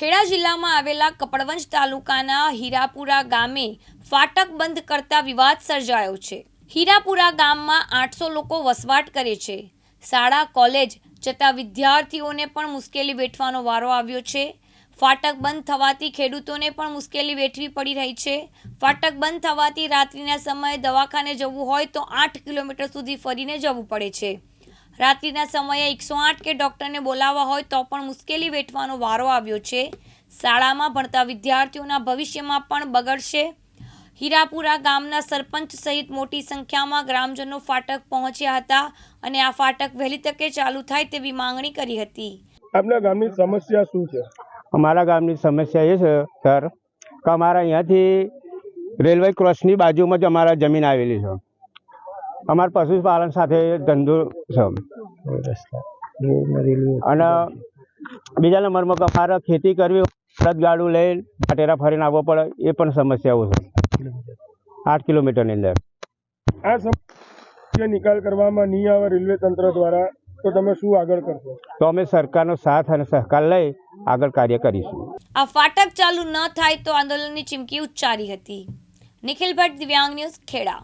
ખેડા જિલ્લામાં આવેલા કપડવંજ તાલુકાના હીરાપુરા ગામે ફાટક બંધ કરતા વિવાદ સર્જાયો છે। હીરાપુરા ગામમાં 800 લોકો વસવાટ કરે છે। શાળા કોલેજ જતા વિદ્યાર્થીઓને પણ મુશ્કેલી વેઠવાનો વારો આવ્યો છે। ફાટક બંધ થવાથી ખેડૂતોને પણ મુશ્કેલી વેઠવી પડી રહી છે। ફાટક બંધ થવાથી રાત્રિના સમયે દવાખાને જવું હોય તો 8 કિલોમીટર સુધી ફરીને જવું પડે છે। રાત્રિના સમયે 108 કે ડૉક્ટરને બોલાવવા હોય તો પણ મુશ્કેલી વેઠવાનો વારો આવ્યો છે। શાળામાં ભણતા વિદ્યાર્થીઓના ભવિષ્યમાં પણ બગડશે। હીરાપુરા ગામના સરપંચ સહિત મોટી સંખ્યામાં ગ્રામજનો ફાટક પહોંચ્યા હતા અને આ ફાટક વહેલી તકે ચાલુ થાય તેવી માંગણી કરી હતી। આપના ગામની સમસ્યા શું છે? અમારા ગામની સમસ્યા એ છે સર કે અમારા અહીંયાથી રેલવે ક્રોસની બાજુમાં જ અમારા જમીન આવેલી છે। અમારા પશુપાલન સાથે ધંધો છે અને બીજા નંબરમાં કે અમારે ખેતી કરવી ગાડું લઈ ભાટેરા ફરીને આવવો પડે એ પણ સમસ્યાઓ છે 8 કિલોમીટરની અંદર। આ સમસ્યા નિકાલ કરવામાં નહીં આવે રેલવે તંત્ર દ્વારા તો તમે શું આગળ કરશો? તો અમે સરકારનો સાથ અને સહકાર લઈ આગળ કાર્ય કરીશું। આ ફાટક ચાલુ ન થાય તો આંદોલનની ચીમકી ઉચ્ચારી હતી। નિખિલ ભટ્ટ, દિવ્યાંગ ન્યૂઝ, ખેડા।